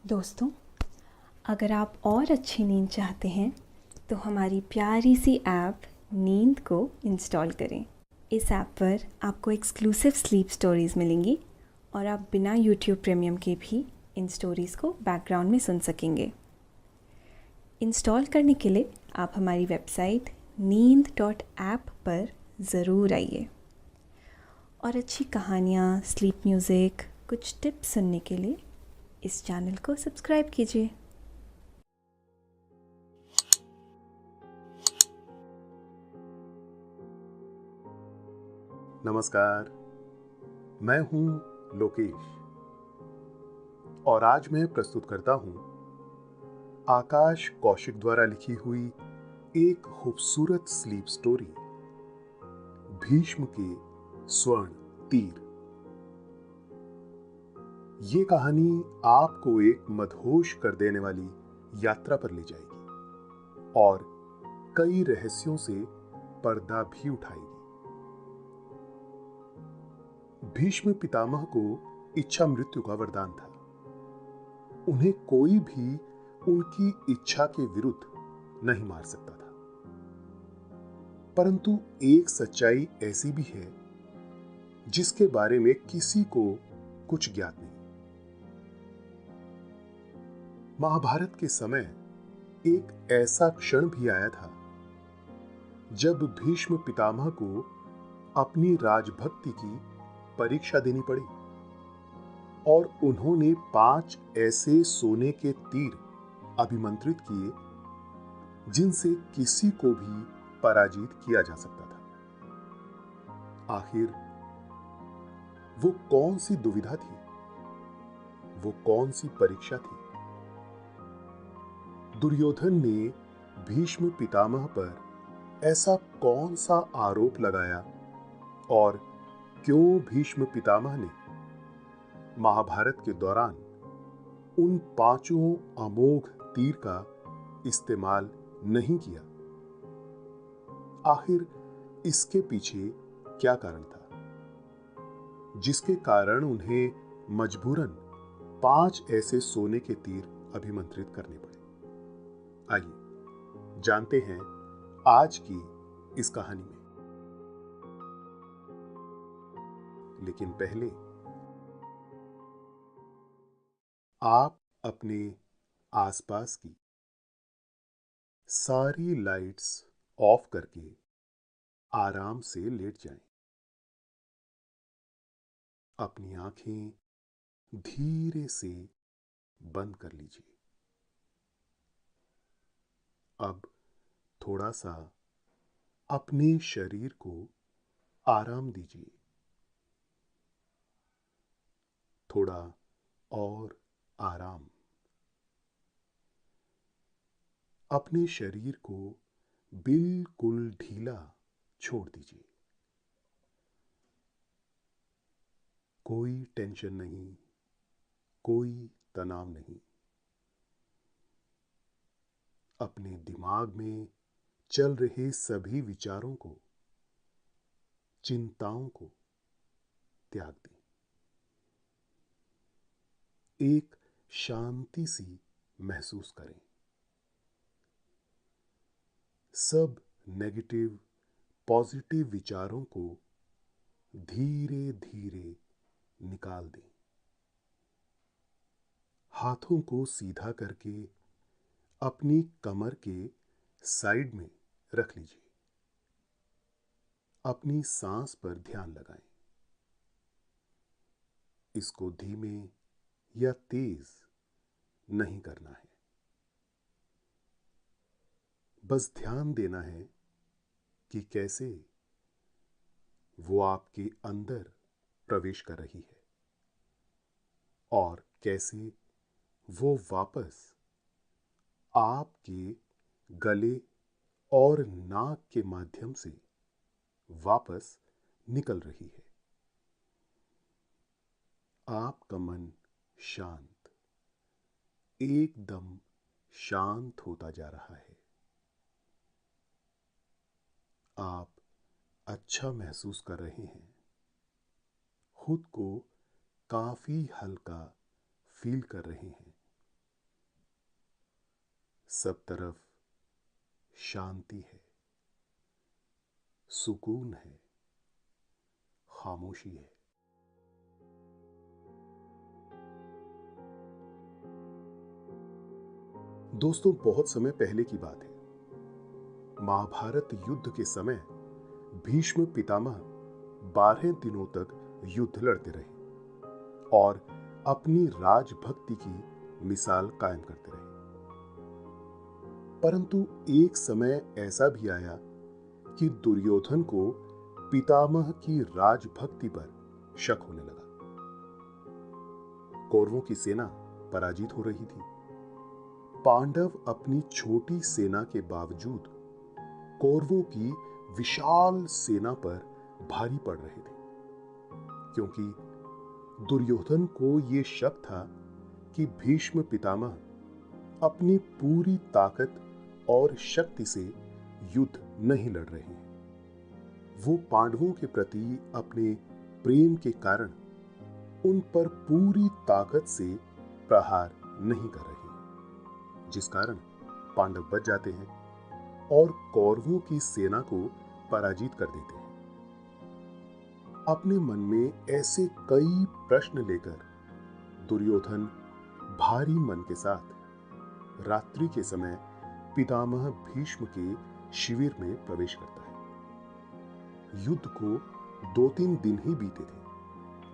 दोस्तों, अगर आप और अच्छी नींद चाहते हैं तो हमारी प्यारी सी ऐप नींद को इंस्टॉल करें। इस ऐप पर आपको एक्सक्लूसिव स्लीप स्टोरीज़ मिलेंगी और आप बिना यूट्यूब प्रीमियम के भी इन स्टोरीज़ को बैकग्राउंड में सुन सकेंगे। इंस्टॉल करने के लिए आप हमारी वेबसाइट नींद.ऐप पर ज़रूर आइए और अच्छी कहानियाँ, स्लीप म्यूज़िक, कुछ टिप्स सुनने के लिए इस चैनल को सब्सक्राइब कीजिए। नमस्कार, मैं हूं लोकेश और आज मैं प्रस्तुत करता हूं आकाश कौशिक द्वारा लिखी हुई एक खूबसूरत स्लीप स्टोरी, भीष्म के स्वर्ण तीर। ये कहानी आपको एक मदहोश कर देने वाली यात्रा पर ले जाएगी और कई रहस्यों से पर्दा भी उठाएगी। भीष्म पितामह को इच्छा मृत्यु का वरदान था। उन्हें कोई भी उनकी इच्छा के विरुद्ध नहीं मार सकता था। परंतु एक सच्चाई ऐसी भी है जिसके बारे में किसी को कुछ ज्ञात नहीं। महाभारत के समय एक ऐसा क्षण भी आया था जब भीष्म पितामह को अपनी राजभक्ति की परीक्षा देनी पड़ी और उन्होंने 5 ऐसे सोने के तीर अभिमंत्रित किए जिनसे किसी को भी पराजित किया जा सकता था। आखिर वो कौन सी दुविधा थी, वो कौन सी परीक्षा थी? दुर्योधन ने भीष्म पितामह पर ऐसा कौन सा आरोप लगाया और क्यों भीष्म पितामह ने महाभारत के दौरान उन 5 अमोघ तीर का इस्तेमाल नहीं किया? आखिर इसके पीछे क्या कारण था जिसके कारण उन्हें मजबूरन 5 ऐसे सोने के तीर अभिमंत्रित करने पड़े? आइए जानते हैं आज की इस कहानी में। लेकिन पहले आप अपने आसपास की सारी लाइट्स ऑफ करके आराम से लेट जाएं। अपनी आंखें धीरे से बंद कर लीजिए। अब थोड़ा सा अपने शरीर को आराम दीजिए। थोड़ा और आराम। अपने शरीर को बिल्कुल ढीला छोड़ दीजिए। कोई टेंशन नहीं, कोई तनाव नहीं। अपने दिमाग में चल रहे सभी विचारों को, चिंताओं को त्याग दें। एक शांति सी महसूस करें। सब नेगेटिव, पॉजिटिव विचारों को धीरे धीरे निकाल दें। हाथों को सीधा करके अपनी कमर के साइड में रख लीजिए। अपनी सांस पर ध्यान लगाएं। इसको धीमे या तेज नहीं करना है। बस ध्यान देना है कि कैसे वो आपके अंदर प्रवेश कर रही है और कैसे वो वापस आपके गले और नाक के माध्यम से वापस निकल रही है। आपका मन शांत, एकदम शांत होता जा रहा है। आप अच्छा महसूस कर रहे हैं। खुद को काफी हल्का फील कर रहे हैं। सब तरफ शांति है, सुकून है, खामोशी है। दोस्तों, बहुत समय पहले की बात है। महाभारत युद्ध के समय भीष्म पितामह 12 दिनों तक युद्ध लड़ते रहे और अपनी राजभक्ति की मिसाल कायम करते रहे। परंतु एक समय ऐसा भी आया कि दुर्योधन को पितामह की राजभक्ति पर शक होने लगा। कौरवों की सेना पराजित हो रही थी। पांडव अपनी छोटी सेना के बावजूद कौरवों की विशाल सेना पर भारी पड़ रहे थे, क्योंकि दुर्योधन को यह शक था कि भीष्म पितामह अपनी पूरी ताकत और शक्ति से युद्ध नहीं लड़ रहे हैं। वो पांडवों के प्रति अपने प्रेम के कारण उन पर पूरी ताकत से प्रहार नहीं कर रहे हैं, जिस कारण पांडव बच जाते हैं और कौरवों की सेना को पराजित कर देते हैं। अपने मन में ऐसे कई प्रश्न लेकर दुर्योधन भारी मन के साथ रात्रि के समय पितामह भीष्म के शिविर में प्रवेश करता है। युद्ध को 2-3 दिन ही बीते थे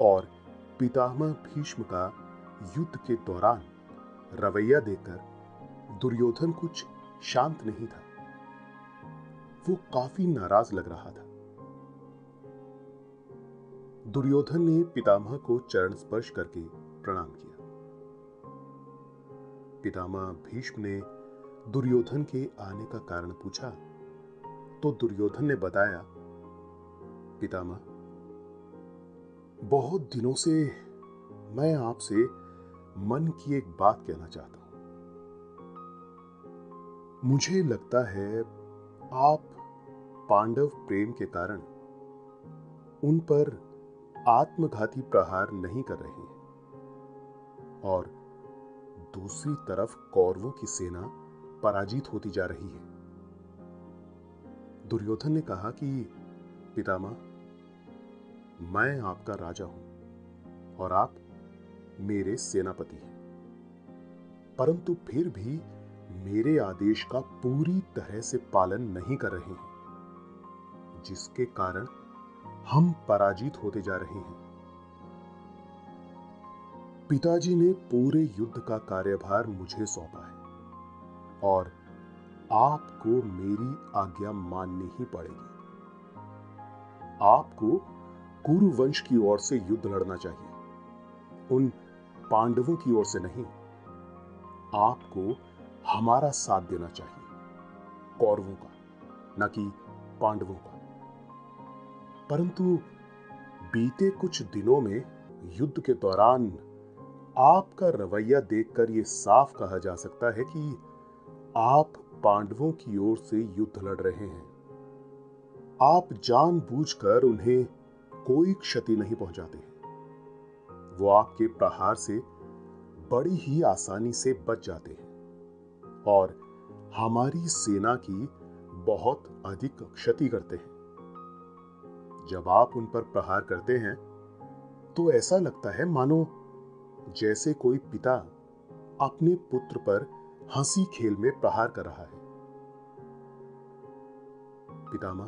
और पितामह भीष्म का युद्ध के दौरान रवैया देखकर दुर्योधन कुछ शांत नहीं था। वो काफी नाराज लग रहा था। दुर्योधन ने पितामह को चरण स्पर्श करके प्रणाम किया। पितामह भीष्म ने दुर्योधन के आने का कारण पूछा तो दुर्योधन ने बताया, पितामह, बहुत दिनों से मैं आपसे मन की एक बात कहना चाहता हूं। मुझे लगता है आप पांडव प्रेम के कारण उन पर आत्मघाती प्रहार नहीं कर रहे हैं और दूसरी तरफ कौरवों की सेना पराजित होती जा रही है। दुर्योधन ने कहा कि पितामह, मैं आपका राजा हूं और आप मेरे सेनापति हैं, परंतु फिर भी मेरे आदेश का पूरी तरह से पालन नहीं कर रहे हैं, जिसके कारण हम पराजित होते जा रहे हैं। पिताजी ने पूरे युद्ध का कार्यभार मुझे सौंपा है और आपको मेरी आज्ञा माननी ही पड़ेगी। आपको कुरु वंश की ओर से युद्ध लड़ना चाहिए, उन पांडवों की ओर से नहीं। आपको हमारा साथ देना चाहिए, कौरवों का, न कि पांडवों का। परंतु बीते कुछ दिनों में युद्ध के दौरान आपका रवैया देखकर यह साफ कहा जा सकता है कि आप पांडवों की ओर से युद्ध लड़ रहे हैं। आप जानबूझकर उन्हें कोई क्षति नहीं पहुंचाते हैं। वो आपके प्रहार से बड़ी ही आसानी से बच जाते हैं और हमारी सेना की बहुत अधिक क्षति करते हैं। जब आप उन पर प्रहार करते हैं तो ऐसा लगता है मानो जैसे कोई पिता अपने पुत्र पर हंसी खेल में प्रहार कर रहा है। पितामह,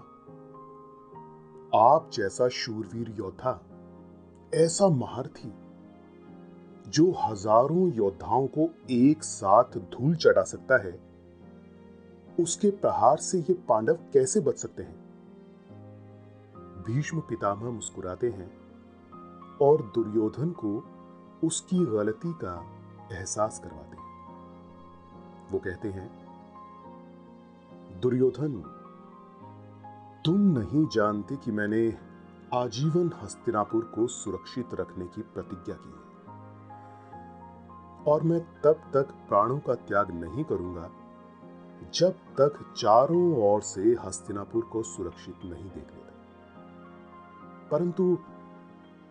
आप जैसा शूरवीर योद्धा, ऐसा महारथी जो हजारों योद्धाओं को एक साथ धूल चटा सकता है, उसके प्रहार से ये पांडव कैसे बच सकते हैं? भीष्म पितामह मुस्कुराते हैं और दुर्योधन को उसकी गलती का एहसास करवाते हैं। वो कहते हैं, दुर्योधन, तुम नहीं जानते कि मैंने आजीवन हस्तिनापुर को सुरक्षित रखने की प्रतिज्ञा की है और मैं तब तक प्राणों का त्याग नहीं करूंगा जब तक चारों ओर से हस्तिनापुर को सुरक्षित नहीं देख लेता। परंतु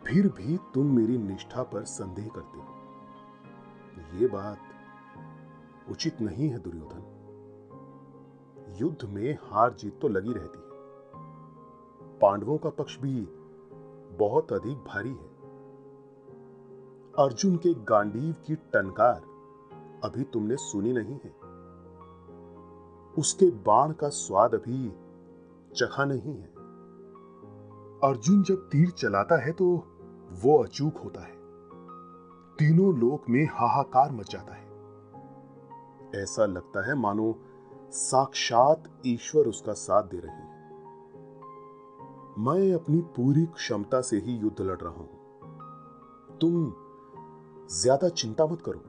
फिर भी तुम मेरी निष्ठा पर संदेह करते हो। ये बात उचित नहीं है दुर्योधन। युद्ध में हार जीत तो लगी रहती है। पांडवों का पक्ष भी बहुत अधिक भारी है। अर्जुन के गांडीव की टनकार अभी तुमने सुनी नहीं है। उसके बाण का स्वाद अभी चखा नहीं है। अर्जुन जब तीर चलाता है तो वो अचूक होता है। तीनों लोक में हाहाकार मच जाता है। ऐसा लगता है मानो साक्षात ईश्वर उसका साथ दे रहे हैं। मैं अपनी पूरी क्षमता से ही युद्ध लड़ रहा हूं। तुम ज्यादा चिंता मत करो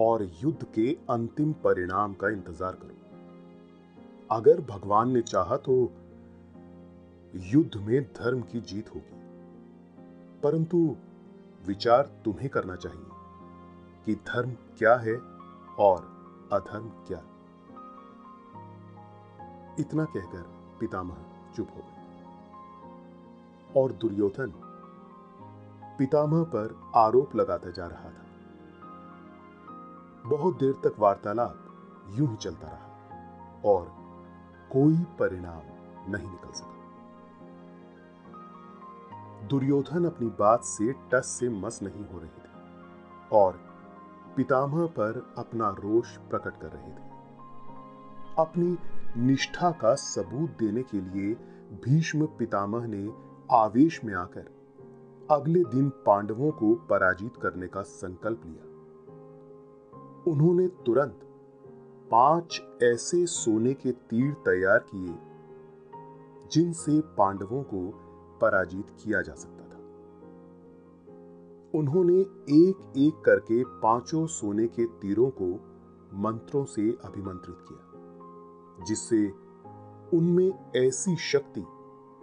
और युद्ध के अंतिम परिणाम का इंतजार करो। अगर भगवान ने चाहा तो युद्ध में धर्म की जीत होगी, परंतु विचार तुम्हें करना चाहिए कि धर्म क्या है और अधर्म क्या। इतना कहकर पितामह चुप हो गए और दुर्योधन पितामह पर आरोप लगाता जा रहा था। बहुत देर तक वार्तालाप यूं ही चलता रहा और कोई परिणाम नहीं निकल सका। दुर्योधन अपनी बात से टस से मस नहीं हो रहे थे और पितामह पर अपना रोष प्रकट कर रहे थे। अपनी निष्ठा का सबूत देने के लिए भीष्म पितामह ने आवेश में आकर अगले दिन पांडवों को पराजित करने का संकल्प लिया। उन्होंने तुरंत 5 ऐसे सोने के तीर तैयार किए जिनसे पांडवों को पराजित किया जा सकता था। उन्होंने एक एक करके 5 सोने के तीरों को मंत्रों से अभिमंत्रित किया, जिससे उनमें ऐसी शक्ति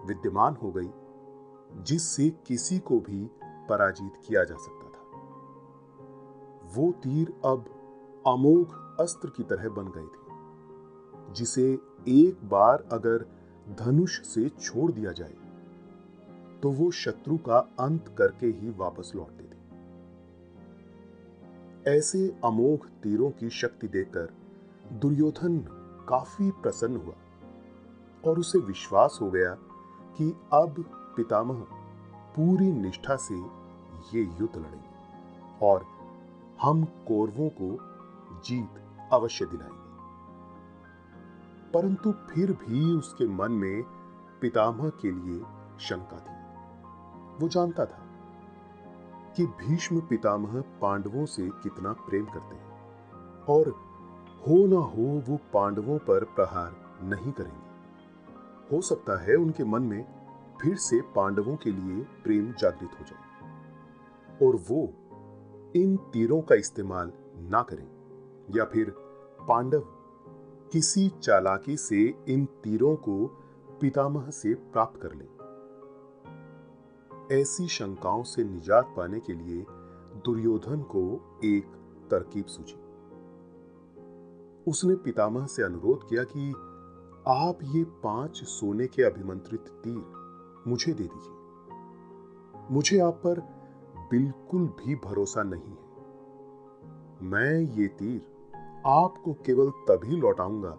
विद्यमान हो गई जिससे किसी को भी पराजित किया जा सकता था। वो तीर अब अमोघ अस्त्र की तरह बन गए थे, जिसे एक बार अगर धनुष से छोड़ दिया जाए तो वो शत्रु का अंत करके ही वापस लौटते थे। ऐसे अमोघ तीरों की शक्ति देखकर दुर्योधन काफी प्रसन्न हुआ और उसे विश्वास हो गया कि अब पितामह पूरी निष्ठा से ये युद्ध लड़ेंगे और हम कौरवों को जीत अवश्य दिलाएंगे। परंतु फिर भी उसके मन में पितामह के लिए शंका थी। वो जानता था कि भीष्म पितामह पांडवों से कितना प्रेम करते हैं और हो ना हो वो पांडवों पर प्रहार नहीं करेंगे। हो सकता है उनके मन में फिर से पांडवों के लिए प्रेम जागृत हो जाए और वो इन तीरों का इस्तेमाल ना करें, या फिर पांडव किसी चालाकी से इन तीरों को पितामह से प्राप्त कर लें। ऐसी शंकाओं से निजात पाने के लिए दुर्योधन को एक तरकीब सूझी। उसने पितामह से अनुरोध किया कि आप ये 5 सोने के अभिमंत्रित तीर मुझे दे दीजिए। मुझे आप पर बिल्कुल भी भरोसा नहीं है। मैं ये तीर आपको केवल तभी लौटाऊंगा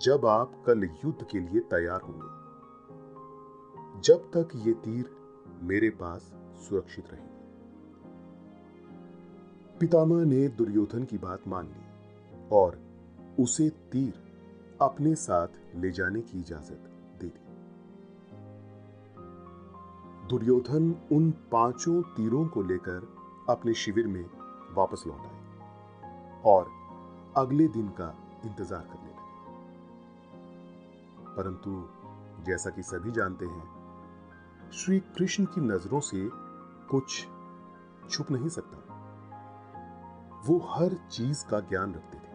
जब आप कल युद्ध के लिए तैयार होंगे। जब तक ये तीर मेरे पास सुरक्षित रहेंगे। पितामह ने दुर्योधन की बात मान ली और उसे तीर अपने साथ ले जाने की इजाजत दे दी। दुर्योधन उन 5 तीरों को लेकर अपने शिविर में वापस लौट आए और अगले दिन का इंतजार करने लगे। परंतु जैसा कि सभी जानते हैं, श्री कृष्ण की नजरों से कुछ छुप नहीं सकता। वो हर चीज का ज्ञान रखते थे।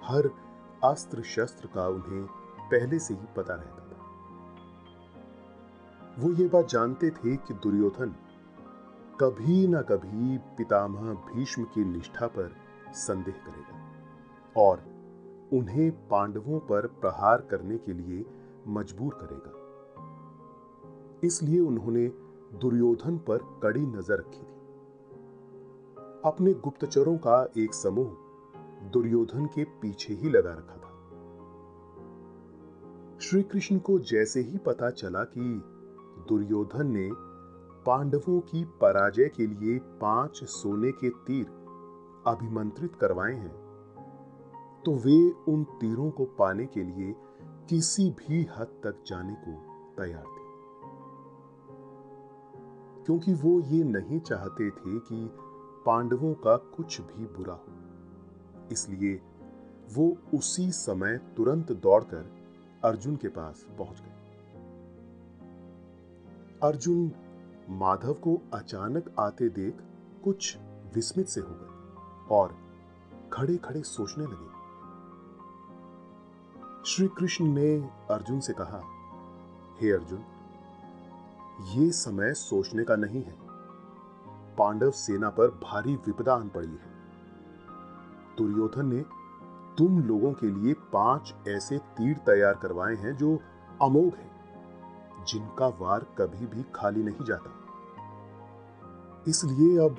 हर अस्त्र शस्त्र का उन्हें पहले से ही पता रहता था। वो ये बात जानते थे कि दुर्योधन कभी ना कभी पितामह भीष्म की निष्ठा पर संदेह करेगा और उन्हें पांडवों पर प्रहार करने के लिए मजबूर करेगा। इसलिए उन्होंने दुर्योधन पर कड़ी नजर रखी थी। अपने गुप्तचरों का एक समूह दुर्योधन के पीछे ही लगा रखा था। श्री कृष्ण को जैसे ही पता चला कि दुर्योधन ने पांडवों की पराजय के लिए 5 सोने के तीर अभिमंत्रित करवाए हैं, तो वे उन तीरों को पाने के लिए किसी भी हद तक जाने को तैयार थे, क्योंकि वो ये नहीं चाहते थे कि पांडवों का कुछ भी बुरा हो। इसलिए वो उसी समय तुरंत दौड़कर अर्जुन के पास पहुंच गए। अर्जुन माधव को अचानक आते देख कुछ विस्मित से हो गए और खड़े खड़े सोचने लगे। श्री कृष्ण ने अर्जुन से कहा, हे अर्जुन, ये समय सोचने का नहीं है। पांडव सेना पर भारी विपदा आन पड़ी है। दुर्योधन ने तुम लोगों के लिए 5 ऐसे तीर तैयार करवाए हैं जो अमोघ हैं, जिनका वार कभी भी खाली नहीं जाता। इसलिए अब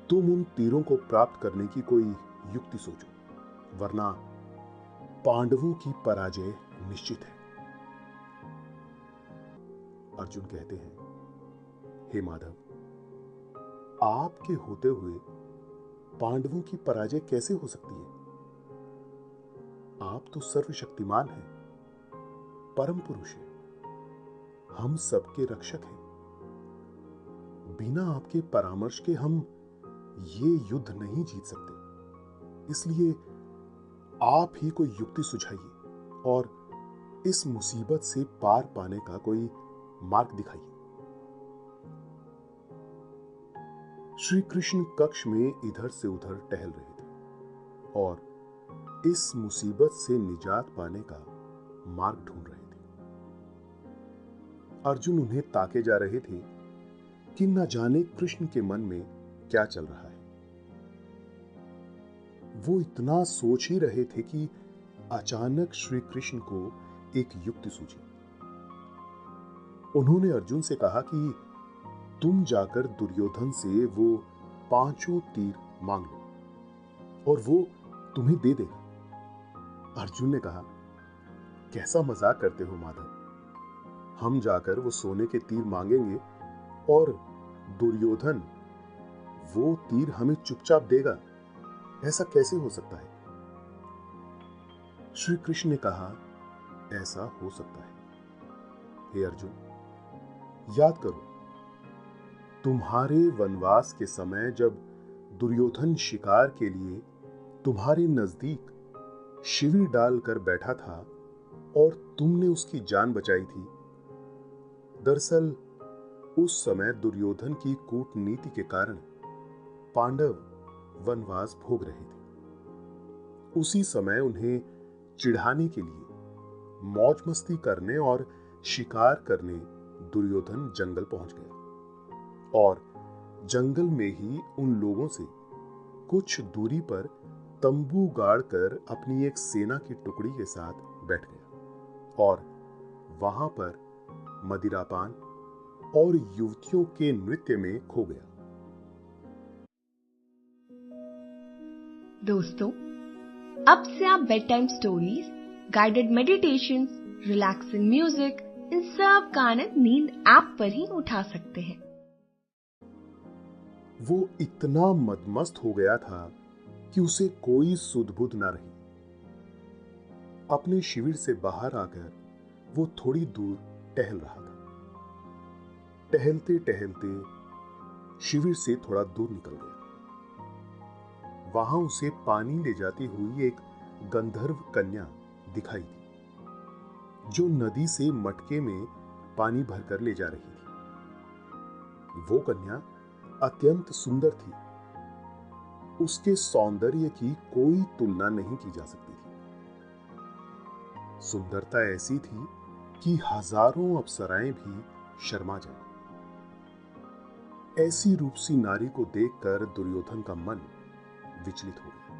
तुम उन तीरों को प्राप्त करने की कोई युक्ति सोचो, वरना पांडवों की पराजय निश्चित है। अर्जुन कहते हैं, हे माधव, आपके होते हुए पांडवों की पराजय कैसे हो सकती है? आप तो सर्वशक्तिमान हैं, परम पुरुष हैं, हम सबके रक्षक हैं। बिना आपके परामर्श के हम ये युद्ध नहीं जीत सकते। इसलिए आप ही कोई युक्ति सुझाइए और इस मुसीबत से पार पाने का कोई मार्ग दिखाइए। श्री कृष्ण कक्ष में इधर से उधर टहल रहे थे और इस मुसीबत से निजात पाने का मार्ग ढूंढ रहे थे। अर्जुन उन्हें ताके जा रहे थे कि न जाने कृष्ण के मन में क्या चल रहा है। वो इतना सोच ही रहे थे कि अचानक श्री कृष्ण को एक युक्ति सूझी। उन्होंने अर्जुन से कहा कि तुम जाकर दुर्योधन से वो 5 तीर मांग लो और वो तुम्हें दे देगा। अर्जुन ने कहा, कैसा मजाक करते हो माधव, हम जाकर वो सोने के तीर मांगेंगे और दुर्योधन वो तीर हमें चुपचाप देगा? ऐसा कैसे हो सकता है? श्री कृष्ण ने कहा, ऐसा हो सकता है। हे अर्जुन, याद करो, तुम्हारे वनवास के समय जब दुर्योधन शिकार के लिए तुम्हारे नजदीक शिविर डालकर बैठा था और तुमने उसकी जान बचाई थी, दरअसल उस समय दुर्योधन की कूटनीति के कारण पांडव वनवास भोग रहे थे। उसी समय उन्हें चिढ़ाने के लिए मौज मस्ती करने और शिकार करने दुर्योधन जंगल पहुंच गया और जंगल में ही उन लोगों से कुछ दूरी पर तंबू गाड़कर अपनी एक सेना की टुकड़ी के साथ बैठ गया और वहां पर मदिरापान और युवतियों के नृत्य में खो गया। दोस्तों, अब से आप bed time stories, guided meditation, relaxing music, इन सब का आनंद नींद ऐप पर ही उठा सकते हैं। वो इतना मदमस्त हो गया था कि उसे कोई सुध-बुध ना रही। अपने शिविर से बाहर आकर वो थोड़ी दूर टहल रहा था। टहलते टहलते शिविर से थोड़ा दूर निकल गया। वहां उसे पानी ले जाती हुई एक गंधर्व कन्या दिखाई दी, जो नदी से मटके में पानी भरकर ले जा रही थी। वो कन्या अत्यंत सुंदर थी। उसके सौंदर्य की कोई तुलना नहीं की जा सकती थी। सुंदरता ऐसी थी कि हजारों अप्सराएं भी शर्मा जाएं। ऐसी रूपसी नारी को देखकर दुर्योधन का मन विचलित हो गया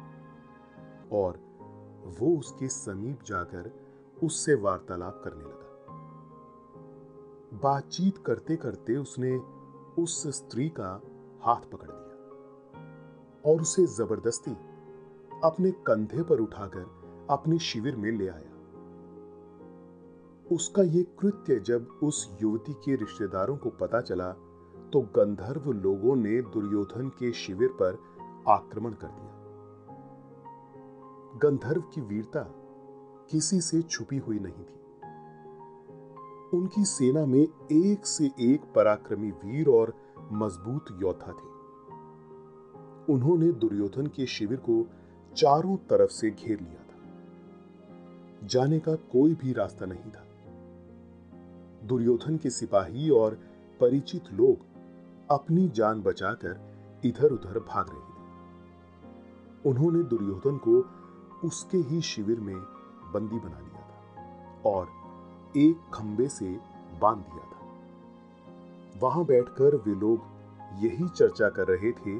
और वो उसके समीप जाकर उससे वार्तालाप करने लगा। बातचीत करते करते उसने उस स्त्री का हाथ पकड़ लिया और उसे जबरदस्ती अपने कंधे पर उठाकर अपने शिविर में ले आया। उसका ये कृत्य जब उस युवती के रिश्तेदारों को पता चला तो गंधर्व लोगों ने दुर्योधन के शिविर पर आक्रमण कर दिया। गंधर्व की वीरता किसी से छुपी हुई नहीं थी। उनकी सेना में एक से एक पराक्रमी वीर और मजबूत योद्धा थे। उन्होंने दुर्योधन के शिविर को चारों तरफ से घेर लिया था। जाने का कोई भी रास्ता नहीं था। दुर्योधन के सिपाही और परिचित लोग अपनी जान बचाकर इधर उधर भाग रहे थे। उन्होंने दुर्योधन को उसके ही शिविर में बंदी बना लिया था और एक खंबे से बांध दिया था। वहां बैठकर वे लोग यही चर्चा कर रहे थे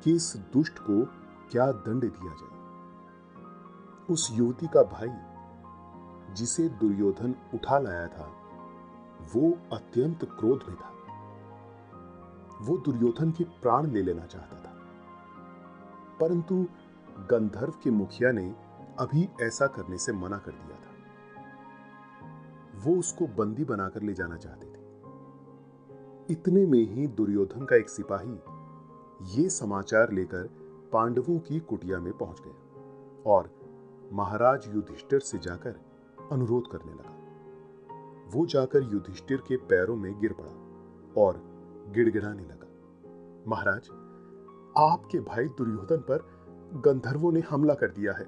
कि इस दुष्ट को क्या दंड दिया जाए। उस युवती का भाई जिसे दुर्योधन उठा लाया था वो अत्यंत क्रोध में था। वो दुर्योधन के प्राण ले लेना चाहता था, परंतु गंधर्व के मुखिया ने अभी ऐसा करने से मना कर दिया था। वो उसको बंदी बनाकर ले जाना चाहते थे। इतने में ही दुर्योधन का एक सिपाही ये समाचार लेकर पांडवों की कुटिया में पहुंच गया और महाराज युधिष्ठिर से जाकर अनुरोध करने लगा। वो जाकर युधिष्ठिर के पैरों में गिर पड़ा और गिड़गिड़ाने लगा, महाराज, आपके भाई दुर्योधन पर गंधर्वों ने हमला कर दिया है।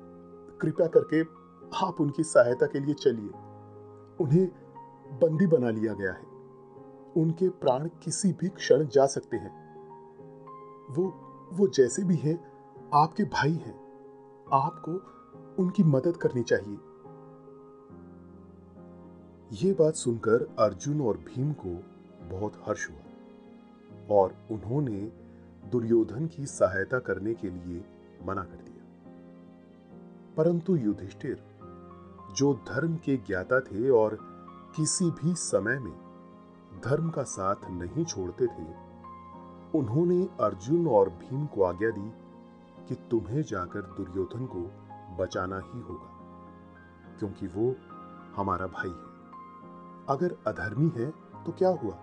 कृपया करके आप उनकी सहायता के लिए चलिए। उन्हें बंदी बना लिया गया है। उनके प्राण किसी भी क्षण जा सकते हैं। वो जैसे भी हैं, आपके भाई हैं। आपको उनकी मदद करनी चाहिए। ये बात सुनकर अर्जुन और भीम को बहुत हर्ष हुआ और उन्होंने दुर्योधन की सहायता करने के लिए मना कर दिया। परंतु युधिष्ठिर, जो धर्म के ज्ञाता थे और किसी भी समय में धर्म का साथ नहीं छोड़ते थे, उन्होंने अर्जुन और भीम को आज्ञा दी कि तुम्हें जाकर दुर्योधन को बचाना ही होगा, क्योंकि वो हमारा भाई है। अगर अधर्मी है तो क्या हुआ,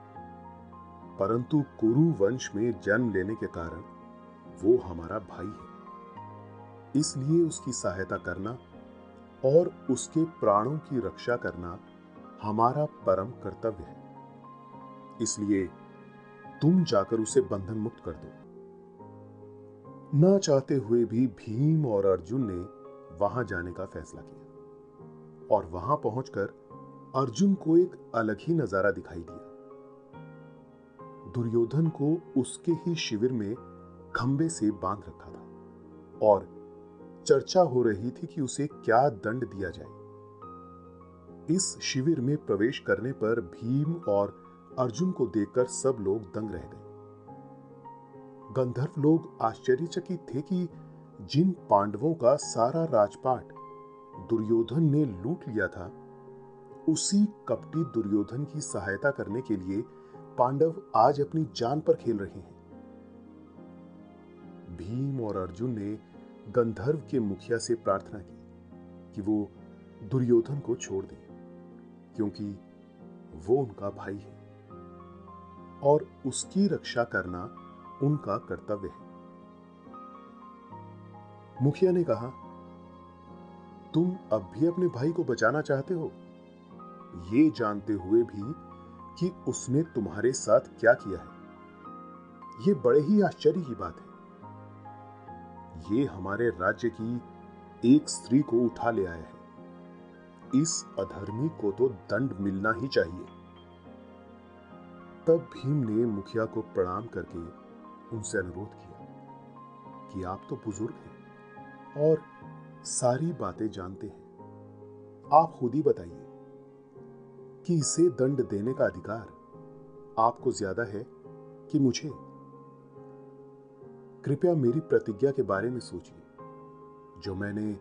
परंतु कुरु वंश में जन्म लेने के कारण वो हमारा भाई है। इसलिए उसकी सहायता करना और उसके प्राणों की रक्षा करना हमारा परम कर्तव्य है। इसलिए तुम जाकर उसे बंधन मुक्त कर दो। न चाहते हुए भी भीम और अर्जुन ने वहां जाने का फैसला किया और वहां पहुंचकर अर्जुन को एक अलग ही नजारा दिखाई दिया। दुर्योधन को उसके ही शिविर में खंबे से बांध रखा था और चर्चा हो रही थी कि उसे क्या दंड दिया जाए। इस शिविर में प्रवेश करने पर भीम और अर्जुन को देखकर सब लोग दंग रह गए। गंधर्व लोग आश्चर्यचकित थे कि जिन पांडवों का सारा राजपाट दुर्योधन ने लूट लिया था, उसी कपटी दुर्योधन की सहायता करने के लिए पांडव आज अपनी जान पर खेल रहे हैं। भीम और अर्जुन ने गंधर्व के मुखिया से प्रार्थना की कि वो दुर्योधन को छोड़ दें, क्योंकि वो उनका भाई है और उसकी रक्षा करना उनका कर्तव्य है। मुखिया ने कहा, तुम अब भी अपने भाई को बचाना चाहते हो, ये जानते हुए भी कि उसने तुम्हारे साथ क्या किया है। ये बड़े ही आश्चर्य की बात है। ये हमारे राज्य की एक स्त्री को उठा ले आया है। इस अधर्मी को तो दंड मिलना ही चाहिए। तब भीम ने मुखिया को प्रणाम करके उनसे अनुरोध किया कि आप तो बुजुर्ग हैं और सारी बातें जानते हैं। आप खुद ही बताइए कि इसे दंड देने का अधिकार आपको ज्यादा है कि मुझे? कृपया मेरी प्रतिज्ञा के बारे में सोचिए, जो मैंने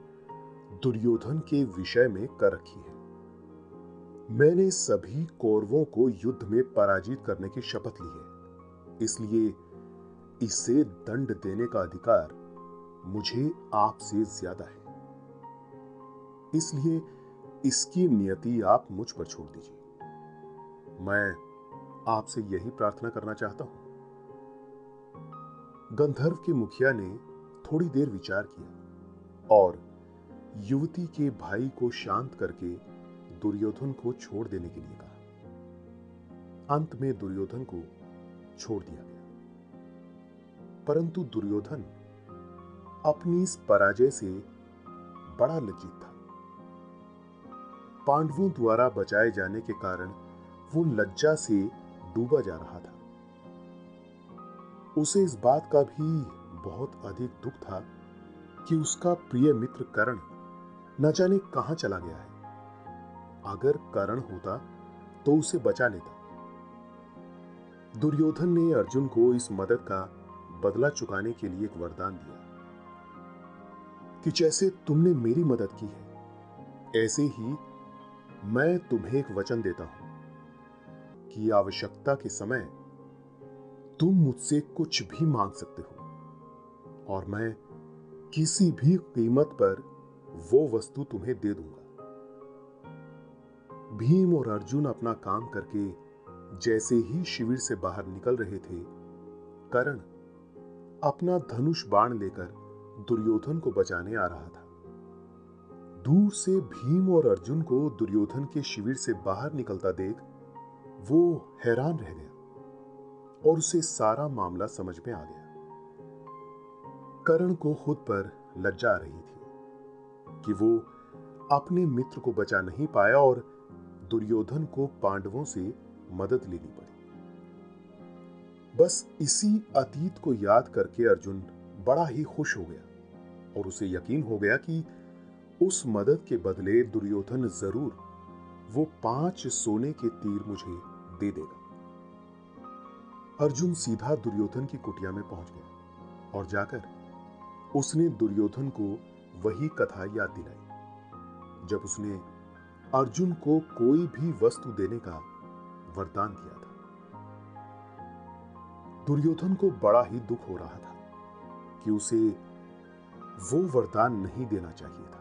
दुर्योधन के विषय में कर रखी है। मैंने सभी कौरवों को युद्ध में पराजित करने की शपथ ली है, इसलिए इसे दंड देने का अधिकार मुझे आपसे ज्यादा है, इसलिए इसकी नियति आप मुझ पर छोड़ दीजिए। मैं आपसे यही प्रार्थना करना चाहता हूं। गंधर्व के मुखिया ने थोड़ी देर विचार किया और युवती के भाई को शांत करके दुर्योधन को छोड़ देने के लिए कहा। अंत में दुर्योधन को छोड़ दिया गया, परंतु दुर्योधन अपनी इस पराजय से बड़ा लज्जित था। पांडवों द्वारा बचाए जाने के कारण वो लज्जा से डूबा जा रहा था। उसे इस बात का भी बहुत अधिक दुख था कि उसका प्रिय मित्र कर्ण न जाने कहां चला गया है। अगर कर्ण होता तो उसे बचा लेता। दुर्योधन ने अर्जुन को इस मदद का बदला चुकाने के लिए एक वरदान दिया कि जैसे तुमने मेरी मदद की है, ऐसे ही मैं तुम्हें एक वचन देता हूं कि आवश्यकता के समय तुम मुझसे कुछ भी मांग सकते हो और मैं किसी भी कीमत पर वो वस्तु तुम्हें दे दूंगा। भीम और अर्जुन अपना काम करके जैसे ही शिविर से बाहर निकल रहे थे, कर्ण अपना धनुष बाण लेकर दुर्योधन को बचाने आ रहा था। दूर से भीम और अर्जुन को दुर्योधन के शिविर से बाहर निकलता देख वो हैरान रह गया और उसे सारा मामला समझ में आ गया। कर्ण को खुद पर लज्जा आ रही थी कि वो अपने मित्र को बचा नहीं पाया और दुर्योधन को पांडवों से मदद लेनी पड़ी। बस इसी अतीत को याद करके अर्जुन बड़ा ही खुश हो गया और उसे यकीन हो गया कि उस मदद के बदले दुर्योधन जरूर वो 5 सोने के तीर मुझे दे देगा। अर्जुन सीधा दुर्योधन की कुटिया में पहुंच गया और जाकर उसने दुर्योधन को वही कथा याद दिलाई जब उसने अर्जुन को कोई भी वस्तु देने का वरदान दिया था। दुर्योधन को बड़ा ही दुख हो रहा था कि उसे वो वरदान नहीं देना चाहिए था।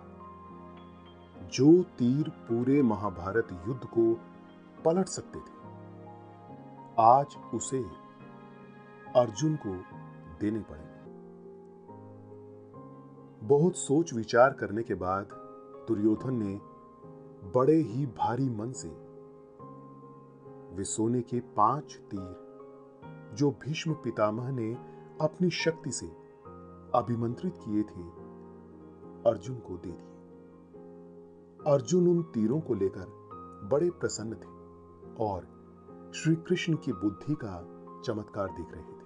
जो तीर पूरे महाभारत युद्ध को पलट सकते थे, आज उसे अर्जुन को देने पड़े। बहुत सोच विचार करने के बाद दुर्योधन ने बड़े ही भारी मन से वे सोने के 5 तीर जो भीष्म पितामह ने अपनी शक्ति से अभिमंत्रित किए थे, अर्जुन को दे दिए। अर्जुन उन तीरों को लेकर बड़े प्रसन्न थे और श्री कृष्ण की बुद्धि का चमत्कार देख रहे थे।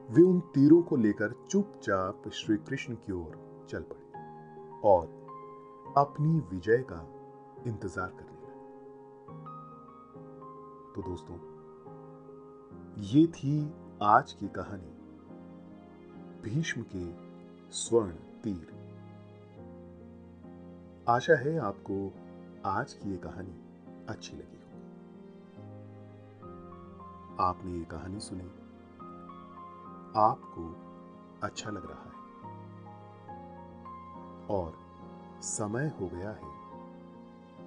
वे उन तीरों को लेकर चुपचाप श्री कृष्ण की ओर चल पड़े और अपनी विजय का इंतजार करने लगे। तो दोस्तों, ये थी आज की कहानी भीष्म के स्वर्ण तीर। आशा है आपको आज की ये कहानी अच्छी लगी होगी। आपने ये कहानी सुनी, आपको अच्छा लग रहा है और समय हो गया है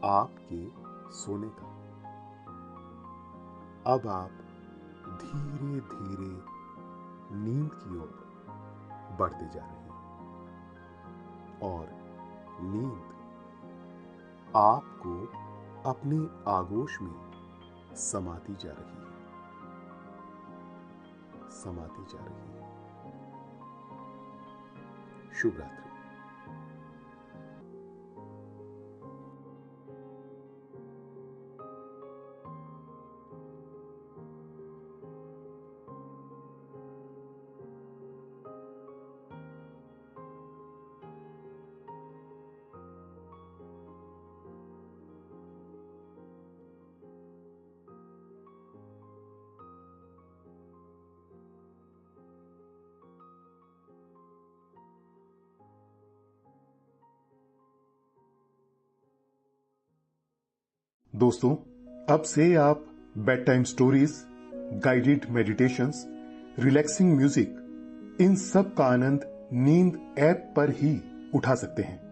आपके सोने का। अब आप धीरे धीरे नींद की ओर बढ़ते जा रहे हैं और नींद आपको अपने आगोश में समाती जा रही है, समाती जा रही है। शुभ रात्रि। दोस्तों, अब से आप bed time stories, guided meditations, relaxing music इन सब का आनंद नींद ऐप पर ही उठा सकते हैं।